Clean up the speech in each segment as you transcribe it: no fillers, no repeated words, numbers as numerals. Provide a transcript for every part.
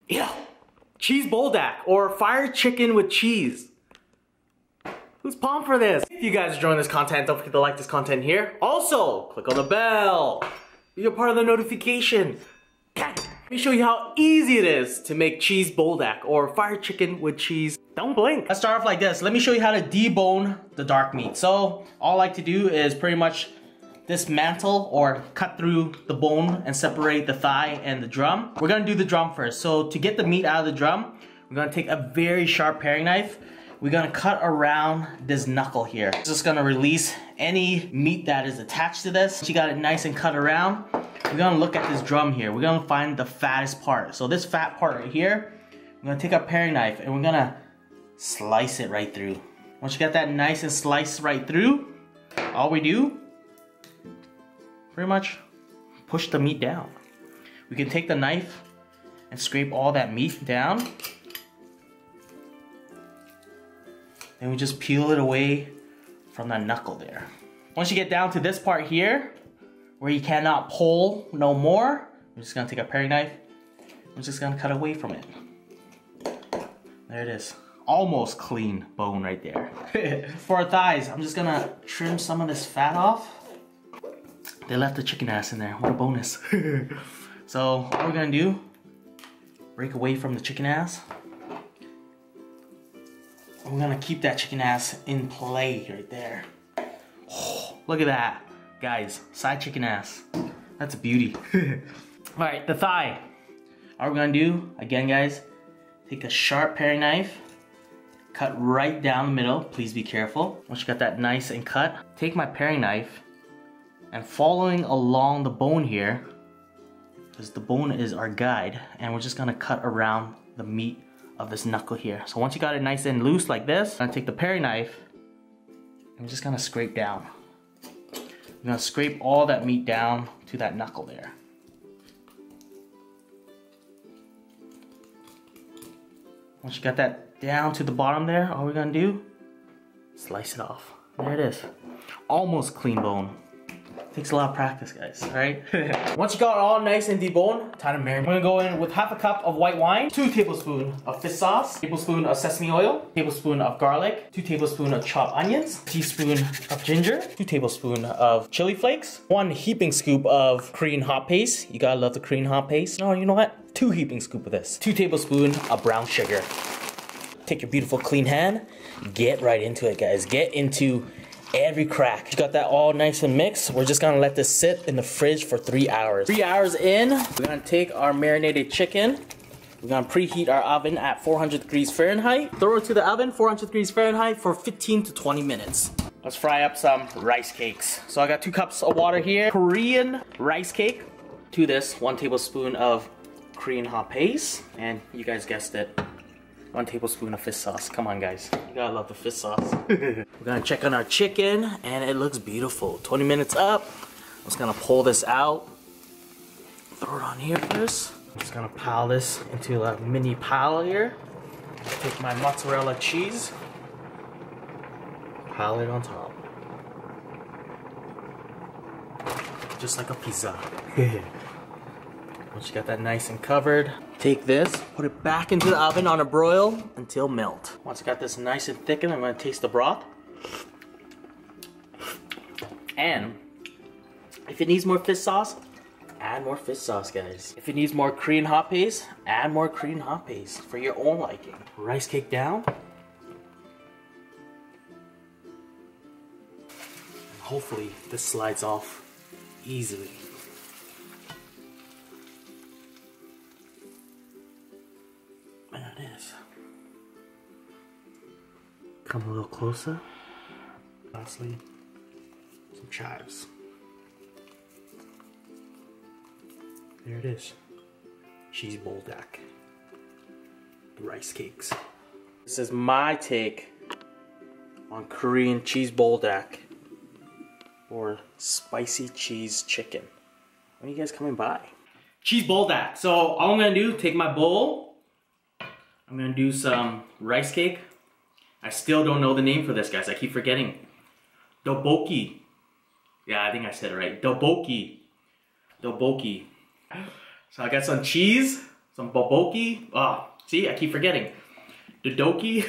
Ew. Cheese buldak or fried chicken with cheese. Who's pumped for this? If you guys are enjoying this content, don't forget to like this content here. Also, click on the bell. Be a part of the notification. Let me show you how easy it is to make cheese buldak or fried chicken with cheese. Don't blink. Let's start off like this. Let me show you how to debone the dark meat. So all I like to do is pretty much dismantle or cut through the bone and separate the thigh and the drum. We're gonna do the drum first. So to get the meat out of the drum, we're gonna take a very sharp paring knife. We're gonna cut around this knuckle here. Just gonna release any meat that is attached to this. Once you got it nice and cut around, we're gonna look at this drum here. We're gonna find the fattest part. So this fat part right here, we're gonna take a paring knife and we're gonna slice it right through. Once you got that nice and sliced right through, all we do, pretty much push the meat down. We can take the knife and scrape all that meat down. Then we just peel it away from that knuckle there. Once you get down to this part here, where you cannot pull no more, we're just gonna take a paring knife. We're just gonna cut away from it. There it is. Almost clean bone right there. For our thighs, I'm just gonna trim some of this fat off. They left the chicken ass in there. What a bonus. So what we're gonna do, break away from the chicken ass. We're gonna keep that chicken ass in play right there. Oh, look at that. Guys, side chicken ass. That's a beauty. Alright, the thigh. All we're gonna do, again guys, take a sharp paring knife, cut right down the middle. Please be careful. Once you got that nice and cut, take my paring knife and following along the bone here, because the bone is our guide, and we're just gonna cut around the meat of this knuckle here. So once you got it nice and loose like this, I'm gonna take the paring knife and we're just gonna scrape down. We're gonna scrape all that meat down to that knuckle there. Once you got that down to the bottom there, all we're gonna do, slice it off. There it is. Almost clean bone. Takes a lot of practice, guys, right? Once you got it all nice and deboned, time to marinate. We're gonna go in with half a cup of white wine, 2 tablespoons of fish sauce, tablespoon of sesame oil, tablespoon of garlic, 2 tablespoons of chopped onions, teaspoon of ginger, 2 tablespoons of chili flakes, 1 heaping scoop of Korean hot paste. You gotta love the Korean hot paste. No, you know what? 2 heaping scoop of this. 2 tablespoons of brown sugar. Take your beautiful clean hand, get right into it, guys. Get into every crack. You got that all nice and mixed. We're just gonna let this sit in the fridge for 3 hours. 3 hours in, we're gonna take our marinated chicken. We're gonna preheat our oven at 400 degrees Fahrenheit. Throw it to the oven, 400 degrees Fahrenheit for 15 to 20 minutes. Let's fry up some rice cakes. So I got 2 cups of water here. Korean rice cake. To this, 1 tablespoon of Korean hot paste. And you guys guessed it, 1 tablespoon of fish sauce. Come on, guys. You gotta love the fish sauce. We're gonna check on our chicken, and it looks beautiful. 20 minutes up. I'm just gonna pull this out. Throw it on here first. I'm just gonna pile this into a mini pile here. Take my mozzarella cheese. Pile it on top. Just like a pizza. Once you got that nice and covered, take this, put it back into the oven on a broil until melt. Once I got this nice and thickened, I'm gonna taste the broth. And if it needs more fish sauce, add more fish sauce, guys. If it needs more Korean hot paste, add more Korean hot paste for your own liking. Rice cake down. And hopefully this slides off easily. There it is. Come a little closer. Lastly, some chives. There it is. Cheese buldak. The rice cakes. This is my take on Korean cheese buldak or spicy cheese chicken. When are you guys coming by? Cheese buldak. So all I'm gonna do, take my bowl. I'm gonna do some rice cake. I still don't know the name for this, guys. I keep forgetting. Debone. Yeah, I think I said it right. Debone. So I got some cheese, some boboki. Oh, see, I keep forgetting. Dodoki.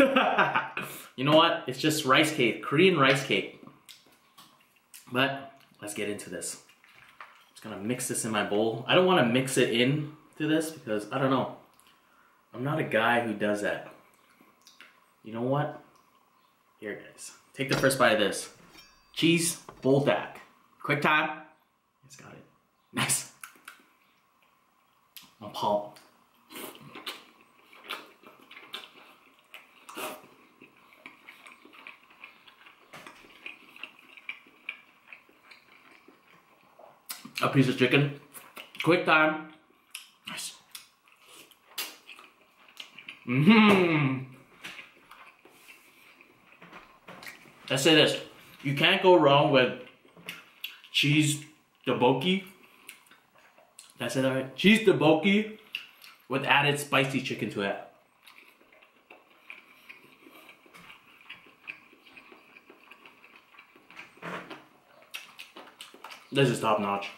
You know what? It's just rice cake, Korean rice cake. But let's get into this. I'm just gonna mix this in my bowl. I don't want to mix it in to this because I don't know. I'm not a guy who does that. You know what? Here, guys. Take the first bite of this. Cheese BULDAK. Quick time. It's got it. Nice. I'm pumped. A piece of chicken. Quick time. Nice. Let's say this. You can't go wrong with cheese tteokbokki. Did I say that right? Cheese tteokbokki with added spicy chicken to it. This is top notch.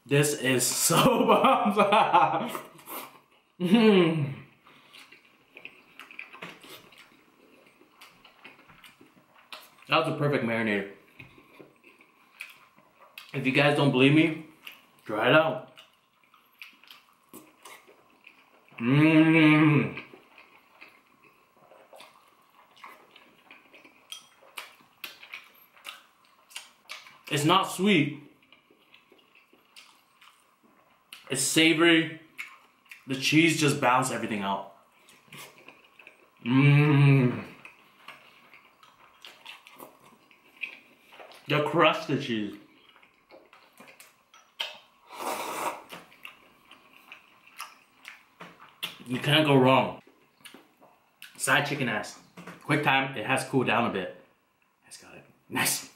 This is so bomb. That was a perfect marinade. If you guys don't believe me, try it out. It's not sweet. It's savory. The cheese just balanced everything out. The crusted cheese. You can't go wrong. Side chicken ass. Quick time, it has cooled down a bit. It's got it. Nice.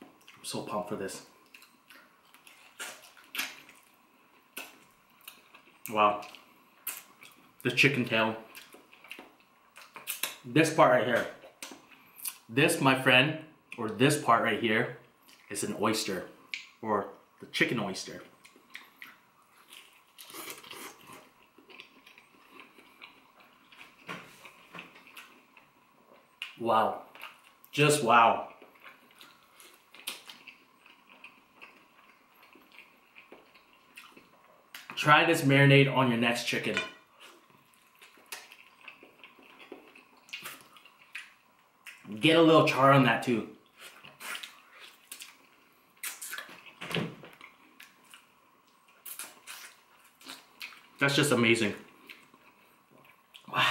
I'm so pumped for this. Wow. The chicken tail. This part right here. This, my friend, or this part right here, is an oyster, or the chicken oyster. Wow. Just wow. Try this marinade on your next chicken. Get a little char on that too. That's just amazing. Wow.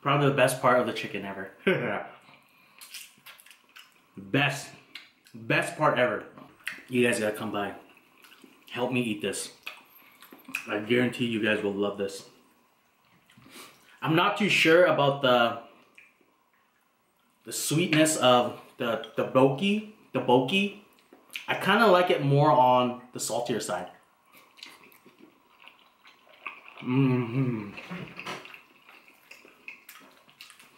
Probably the best part of the chicken ever. Best part ever. You guys gotta come by. Help me eat this. I guarantee you guys will love this. I'm not too sure about the sweetness of the tteokbokki. I kind of like it more on the saltier side.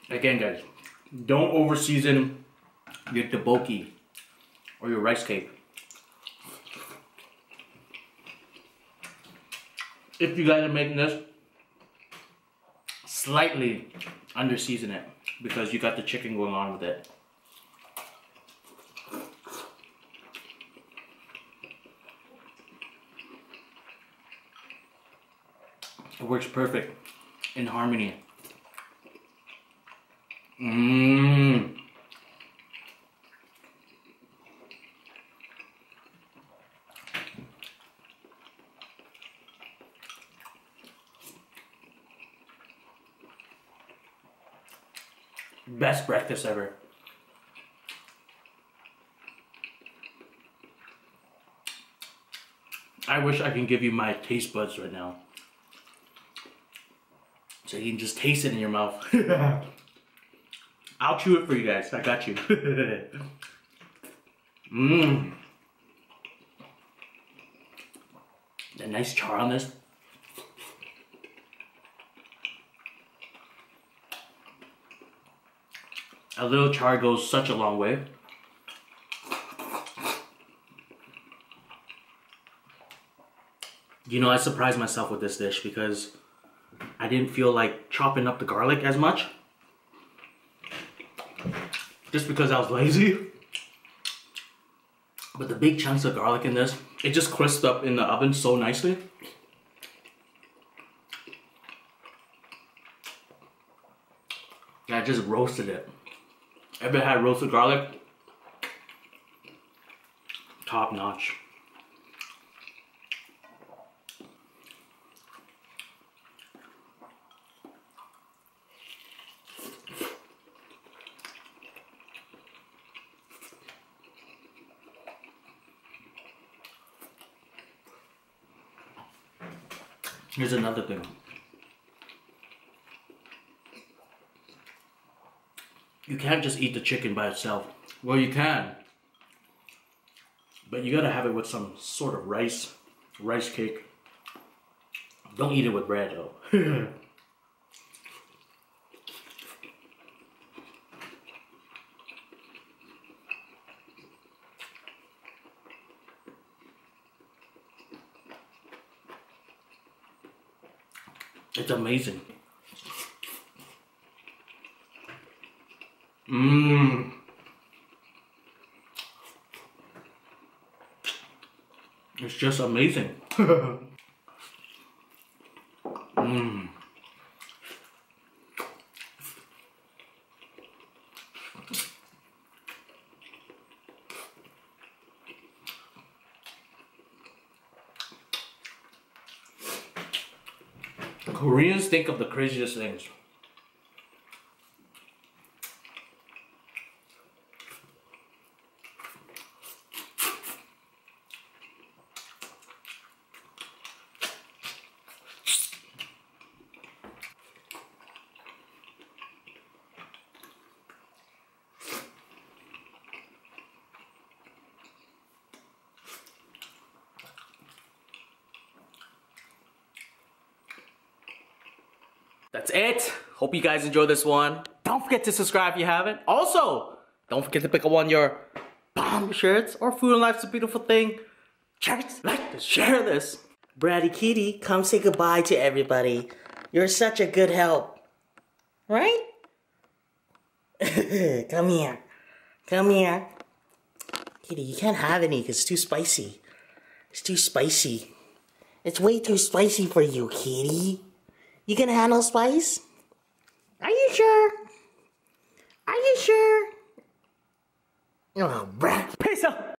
Again, guys, don't over season your tteokbokki or your rice cake. If you guys are making this, slightly under season it because you got the chicken going on with it. It works perfect in harmony. best breakfast ever. I wish I can give you my taste buds right now. So you can just taste it in your mouth. I'll chew it for you guys. I got you. Mmm. A nice char on this. A little char goes such a long way. You know, I surprised myself with this dish because I didn't feel like chopping up the garlic as much. Just because I was lazy. But the big chunks of garlic in this, it just crisped up in the oven so nicely. I just roasted it. Ever had roasted garlic? Top notch. Here's another thing. You can't just eat the chicken by itself. Well, you can. But you gotta have it with some sort of rice cake. Don't eat it with bread though. It's amazing. Mmm. It's just amazing. Mmm. Koreans think of the craziest things. That's it. Hope you guys enjoyed this one. Don't forget to subscribe if you haven't. Also, don't forget to pick up one of your bomb shirts or Food and Life's a Beautiful Thing. Shirts, like to share this. Bratty Kitty, come say goodbye to everybody. You're such a good help. Right? Come here. Come here. Kitty, you can't have any because it's too spicy. It's too spicy. It's way too spicy for you, Kitty. You can handle spice? Are you sure? Are you sure? Oh, brat. Peace out.